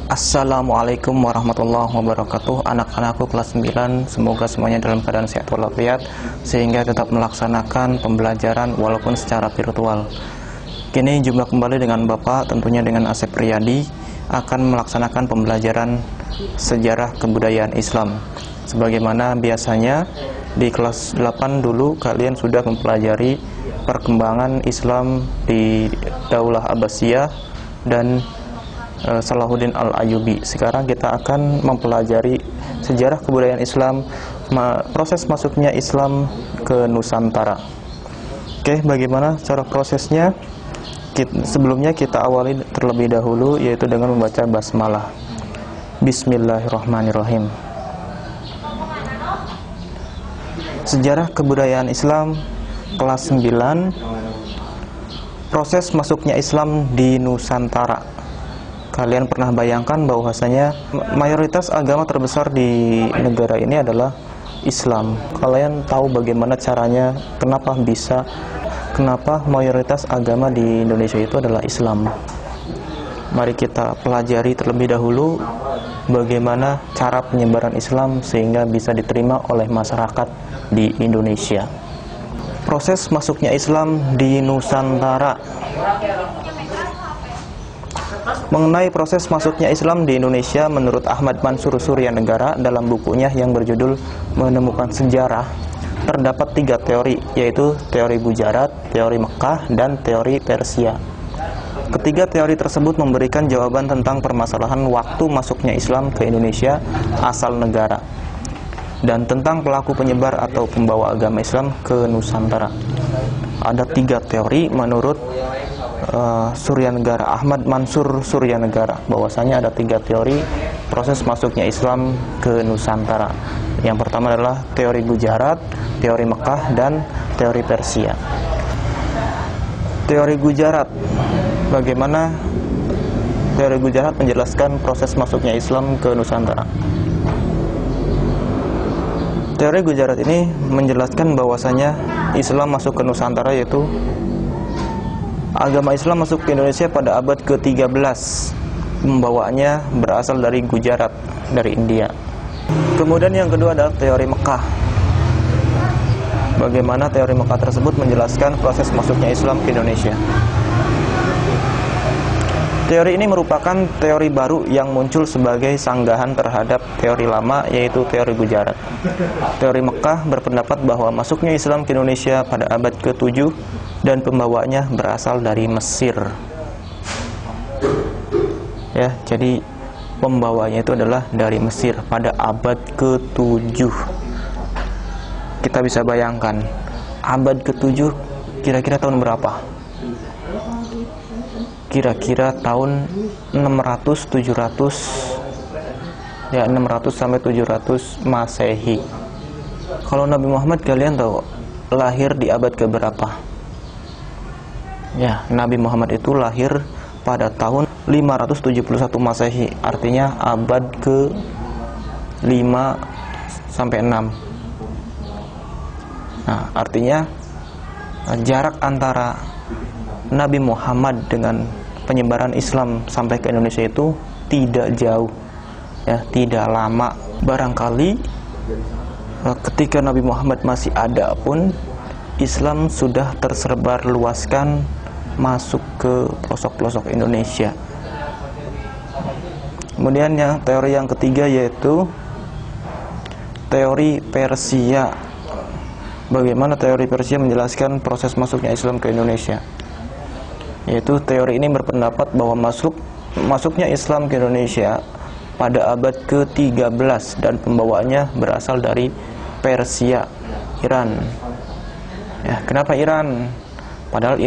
Assalamualaikum warahmatullahi wabarakatuh. Anak-anakku kelas 9, semoga semuanya dalam keadaan sehat walafiat sehingga tetap melaksanakan pembelajaran walaupun secara virtual. Kini jumpa kembali dengan Bapak, tentunya dengan Asep Riyadi, akan melaksanakan pembelajaran sejarah kebudayaan Islam. Sebagaimana biasanya di kelas 8 dulu kalian sudah mempelajari perkembangan Islam di Daulah Abbasiyah dan Salahuddin Al-Ayyubi. Sekarang kita akan mempelajari sejarah kebudayaan Islam, proses masuknya Islam ke Nusantara. Oke, bagaimana cara prosesnya? Sebelumnya kita awali terlebih dahulu, yaitu dengan membaca basmalah. Bismillahirrahmanirrahim. Sejarah kebudayaan Islam kelas 9, proses masuknya Islam di Nusantara. Kalian pernah bayangkan bahwasanya mayoritas agama terbesar di negara ini adalah Islam. Kalian tahu bagaimana caranya, kenapa mayoritas agama di Indonesia itu adalah Islam. Mari kita pelajari terlebih dahulu bagaimana cara penyebaran Islam sehingga bisa diterima oleh masyarakat di Indonesia. Proses masuknya Islam di Nusantara. Mengenai proses masuknya Islam di Indonesia, menurut Ahmad Mansur Suryanegara dalam bukunya yang berjudul Menemukan Sejarah, terdapat 3 teori, yaitu teori Gujarat, teori Mekah, dan teori Persia. Ketiga teori tersebut memberikan jawaban tentang permasalahan waktu masuknya Islam ke Indonesia asal negara, dan tentang pelaku penyebar atau pembawa agama Islam ke Nusantara. Ada 3 teori menurut Suryanegara, Ahmad Mansur Suryanegara, bahwasanya ada 3 teori proses masuknya Islam ke Nusantara. Yang pertama adalah teori Gujarat, teori Mekah, dan teori Persia. Teori Gujarat, bagaimana teori Gujarat menjelaskan proses masuknya Islam ke Nusantara? Teori Gujarat ini menjelaskan bahwasanya Islam masuk ke Nusantara, yaitu agama Islam masuk ke Indonesia pada abad ke-13. Pembawanya berasal dari Gujarat, dari India. Kemudian yang kedua adalah teori Mekah. Bagaimana teori Mekah tersebut menjelaskan proses masuknya Islam ke Indonesia. Teori ini merupakan teori baru yang muncul sebagai sanggahan terhadap teori lama, yaitu teori Gujarat. Teori Mekah berpendapat bahwa masuknya Islam ke Indonesia pada abad ke-7 dan pembawanya berasal dari Mesir. Ya, jadi pembawanya itu adalah dari Mesir pada abad ke-7. Kita bisa bayangkan, abad ke-7 kira-kira tahun berapa? Kira-kira tahun 600 sampai 700 Masehi. Kalau Nabi Muhammad kalian tahu lahir di abad keberapa? Ya, Nabi Muhammad itu lahir pada tahun 571 Masehi, artinya abad ke-5 sampai 6. Nah, artinya jarak antara Nabi Muhammad dengan penyebaran Islam sampai ke Indonesia itu tidak jauh, ya, tidak lama. Barangkali ketika Nabi Muhammad masih ada pun Islam sudah tersebar luaskan masuk ke pelosok-pelosok Indonesia. Kemudian teori yang ketiga yaitu teori Persia. Bagaimana teori Persia menjelaskan proses masuknya Islam ke Indonesia? Yaitu teori ini berpendapat bahwa masuknya Islam ke Indonesia pada abad ke-13 dan pembawanya berasal dari Persia, Iran. Ya, kenapa Iran? Padahal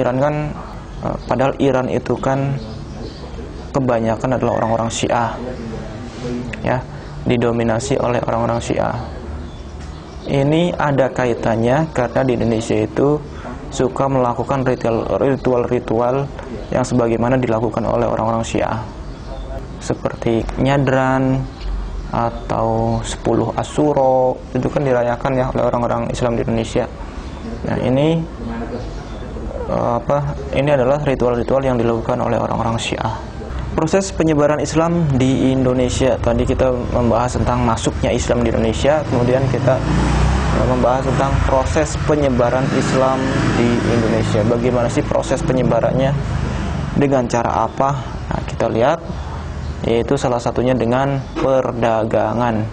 Iran itu kan kebanyakan adalah orang-orang Syiah, ya, didominasi oleh orang-orang Syiah. Ini ada kaitannya karena di Indonesia itu suka melakukan ritual-ritual yang sebagaimana dilakukan oleh orang-orang Syiah, seperti nyadran atau 10 Asyura, itu kan dirayakan ya oleh orang-orang Islam di Indonesia. Nah, ini adalah ritual-ritual yang dilakukan oleh orang-orang Syiah. Proses penyebaran Islam di Indonesia. Tadi kita membahas tentang masuknya Islam di Indonesia, kemudian kita membahas tentang proses penyebaran Islam di Indonesia. Bagaimana sih proses penyebarannya? Dengan cara apa? Nah, kita lihat, yaitu salah satunya dengan perdagangan.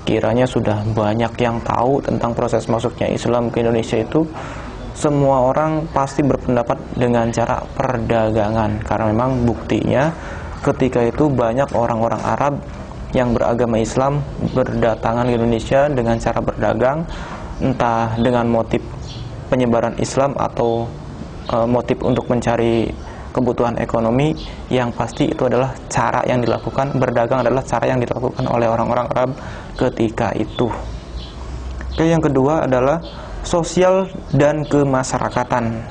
Kiranya sudah banyak yang tahu tentang proses masuknya Islam ke Indonesia itu. Semua orang pasti berpendapat dengan cara perdagangan, karena memang buktinya ketika itu banyak orang-orang Arab yang beragama Islam berdatangan ke Indonesia dengan cara berdagang, entah dengan motif penyebaran Islam atau motif untuk mencari kebutuhan ekonomi. Yang pasti itu adalah cara yang dilakukan, berdagang adalah cara yang dilakukan oleh orang-orang Arab ketika itu. Oke, yang kedua adalah sosial dan kemasyarakatan.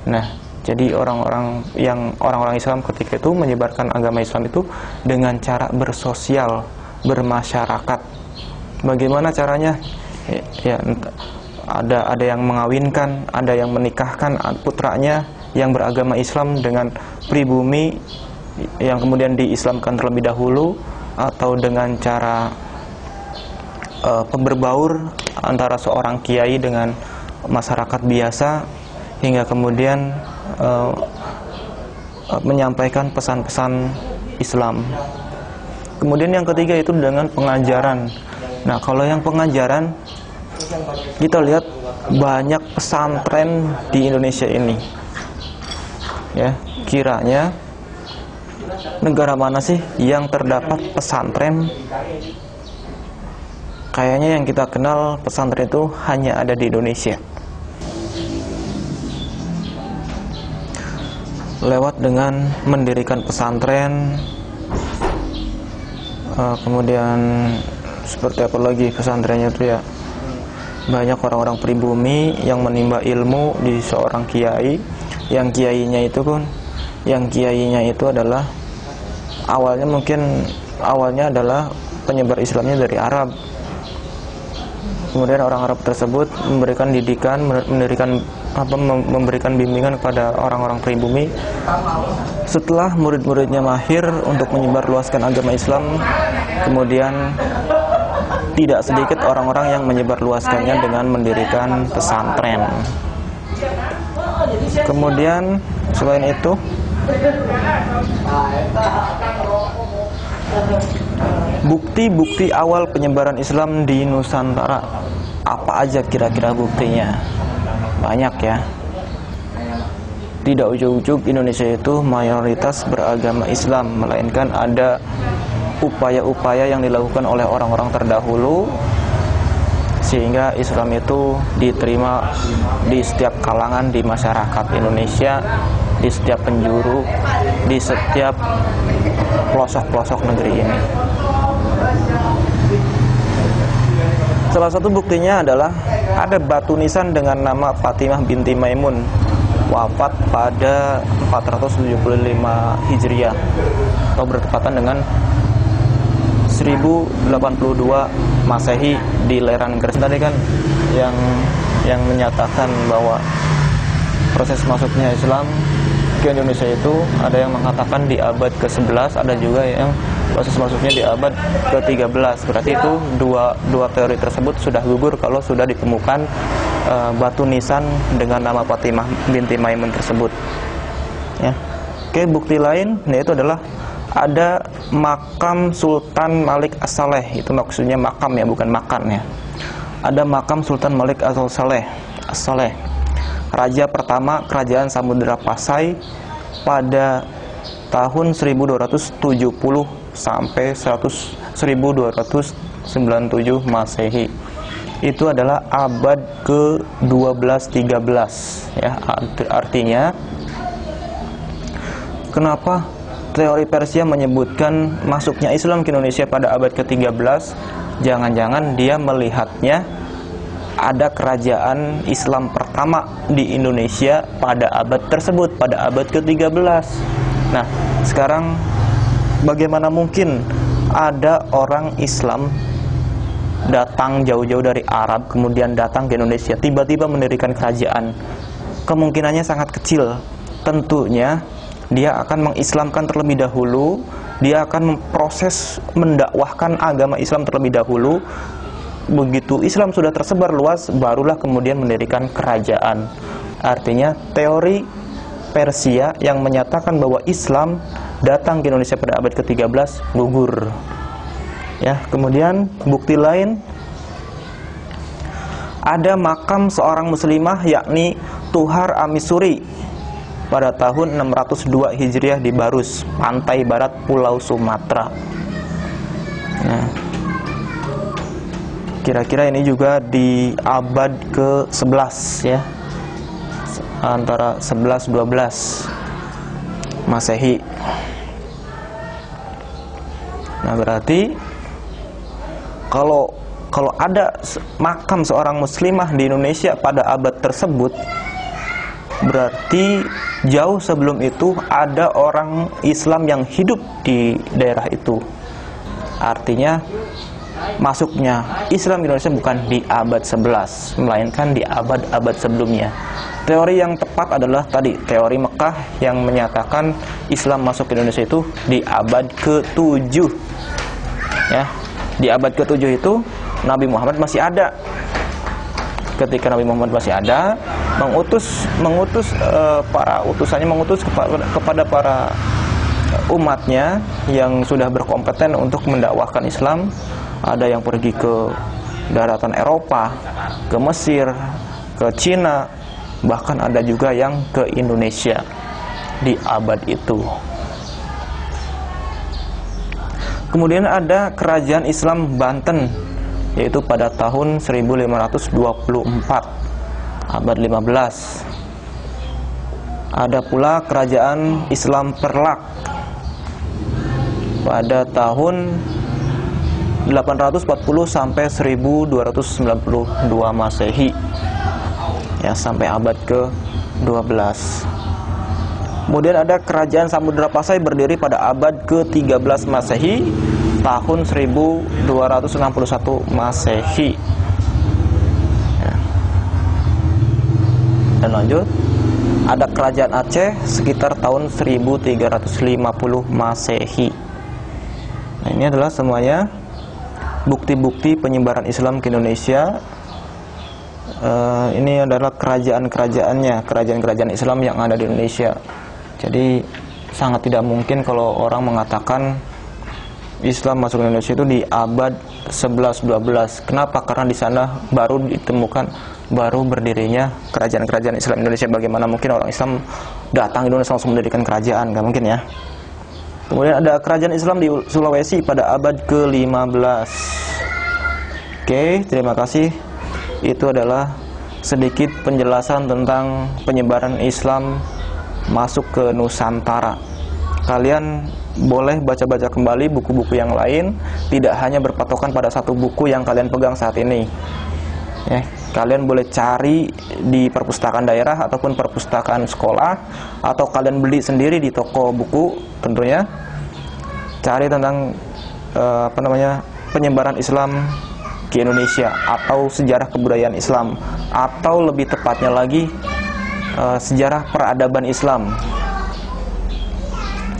Nah, jadi orang-orang Islam ketika itu menyebarkan agama Islam itu dengan cara bersosial, bermasyarakat. Bagaimana caranya? Ya, ada yang mengawinkan, ada yang menikahkan putranya yang beragama Islam dengan pribumi yang kemudian diislamkan terlebih dahulu, atau dengan cara berbaur antara seorang kiai dengan masyarakat biasa, hingga kemudian menyampaikan pesan-pesan Islam. Kemudian yang ketiga itu dengan pengajaran. Nah, kalau yang pengajaran, kita lihat banyak pesantren di Indonesia ini. Ya, kiranya negara mana sih yang terdapat pesantren? Kayaknya yang kita kenal pesantren itu hanya ada di Indonesia. Lewat dengan mendirikan pesantren, kemudian seperti apa lagi pesantrennya itu ya, banyak orang-orang pribumi yang menimba ilmu di seorang kiai. Yang kiainya itu adalah awalnya adalah penyebar Islamnya dari Arab. Kemudian orang Arab tersebut memberikan didikan, memberikan bimbingan kepada orang-orang pribumi. Setelah murid-muridnya mahir untuk menyebarluaskan agama Islam, kemudian tidak sedikit orang-orang yang menyebarluaskannya dengan mendirikan pesantren. Kemudian selain itu, bukti-bukti awal penyebaran Islam di Nusantara, apa aja kira-kira buktinya? Banyak ya. Tidak ujuk-ujuk Indonesia itu mayoritas beragama Islam, melainkan ada upaya-upaya yang dilakukan oleh orang-orang terdahulu sehingga Islam itu diterima di setiap kalangan di masyarakat Indonesia, di setiap penjuru, di setiap pelosok-pelosok negeri ini. Salah satu buktinya adalah ada batu nisan dengan nama Fatimah binti Maimun, wafat pada 475 Hijriah atau bertepatan dengan 1082 Masehi di Leran Gresik. Tadi kan yang menyatakan bahwa proses masuknya Islam ke Indonesia itu ada yang mengatakan di abad ke-11, ada juga yang proses masuknya di abad ke-13. Berarti itu dua teori tersebut sudah gugur kalau sudah ditemukan batu nisan dengan nama Fatimah binti Maimun tersebut. Ya. Oke, bukti lain yaitu adalah ada makam Sultan Malik As-Saleh. Itu maksudnya makam ya, bukan makan ya. Ada makam Sultan Malik As-Saleh, raja pertama kerajaan Samudra Pasai pada tahun 1270 sampai 1297 Masehi. Itu adalah abad ke-12-13 ya. Artinya kenapa teori Persia menyebutkan masuknya Islam ke Indonesia pada abad ke-13? Jangan-jangan dia melihatnya ada kerajaan Islam pertama di Indonesia pada abad tersebut, pada abad ke-13. Nah, sekarang bagaimana mungkin ada orang Islam datang jauh-jauh dari Arab, kemudian datang ke Indonesia, tiba-tiba mendirikan kerajaan? Kemungkinannya sangat kecil. Tentunya dia akan mengislamkan terlebih dahulu, dia akan memproses mendakwahkan agama Islam terlebih dahulu. Begitu Islam sudah tersebar luas, barulah kemudian mendirikan kerajaan. Artinya teori Persia yang menyatakan bahwa Islam datang ke Indonesia pada abad ke-13 gugur. Ya, kemudian bukti lain, ada makam seorang muslimah yakni Tuhar Amisuri pada tahun 602 Hijriah di Barus, pantai barat Pulau Sumatera. Nah, kira-kira ini juga di abad ke-11 ya, antara 11-12 Masehi. Nah, berarti kalau ada makam seorang muslimah di Indonesia pada abad tersebut, berarti jauh sebelum itu ada orang Islam yang hidup di daerah itu. Artinya masuknya Islam di Indonesia bukan di abad 11, melainkan di abad-abad sebelumnya. Teori yang tepat adalah tadi, teori Mekah yang menyatakan Islam masuk ke Indonesia itu di abad ke-7. Ya, di abad ke-7 itu Nabi Muhammad masih ada. Ketika Nabi Muhammad masih ada, mengutus para utusannya, mengutus kepada para umatnya yang sudah berkompeten untuk mendakwahkan Islam. Ada yang pergi ke daratan Eropa, ke Mesir, ke Cina, bahkan ada juga yang ke Indonesia di abad itu. Kemudian ada kerajaan Islam Banten, yaitu pada tahun 1524, abad 15. Ada pula kerajaan Islam Perlak pada tahun 840 sampai 1292 Masehi. Ya, sampai abad ke-12. Kemudian ada kerajaan Samudra Pasai berdiri pada abad ke-13 Masehi, tahun 1261 Masehi. Ya. Dan lanjut, ada kerajaan Aceh sekitar tahun 1350 Masehi. Nah, ini adalah semuanya bukti-bukti penyebaran Islam ke Indonesia. Ini adalah kerajaan-kerajaannya, kerajaan-kerajaan Islam yang ada di Indonesia. Jadi sangat tidak mungkin kalau orang mengatakan Islam masuk ke Indonesia itu di abad 11-12. Kenapa? Karena di sana baru ditemukan, baru berdirinya kerajaan-kerajaan Islam Indonesia. Bagaimana mungkin orang Islam datang ke Indonesia langsung mendirikan kerajaan? Gak mungkin ya. Kemudian ada kerajaan Islam di Sulawesi pada abad ke-15. Oke, terima kasih. Itu adalah sedikit penjelasan tentang penyebaran Islam masuk ke Nusantara. Kalian boleh baca-baca kembali buku-buku yang lain, tidak hanya berpatokan pada satu buku yang kalian pegang saat ini. Ya, kalian boleh cari di perpustakaan daerah ataupun perpustakaan sekolah, atau kalian beli sendiri di toko buku tentunya. Cari tentang penyebaran Islam ke Indonesia, atau sejarah kebudayaan Islam, atau lebih tepatnya lagi sejarah peradaban Islam,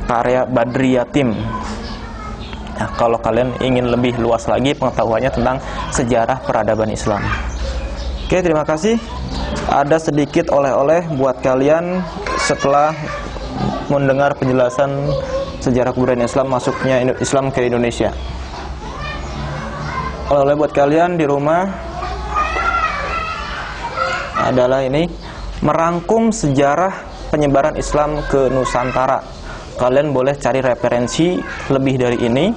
karya Badri Yatim. Nah, kalau kalian ingin lebih luas lagi pengetahuannya tentang sejarah peradaban Islam. Oke, terima kasih. Ada sedikit oleh-oleh buat kalian setelah mendengar penjelasan sejarah kebudayaan Islam masuknya Islam ke Indonesia. Oleh-oleh buat kalian di rumah adalah ini, merangkum sejarah penyebaran Islam ke Nusantara. Kalian boleh cari referensi lebih dari ini.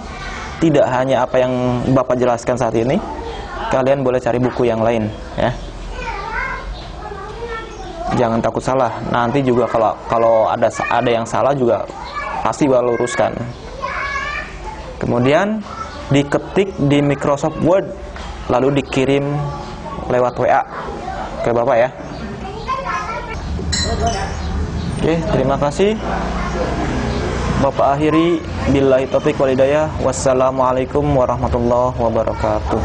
Tidak hanya apa yang Bapak jelaskan saat ini, kalian boleh cari buku yang lain ya. Jangan takut salah. Nanti juga kalau ada yang salah juga pasti bakal luruskan. Kemudian diketik di Microsoft Word, lalu dikirim lewat WA ke Bapak ya. Oke, terima kasih. Bapak akhiri, billahi taufiq wal hidayah. Wassalamualaikum warahmatullahi wabarakatuh.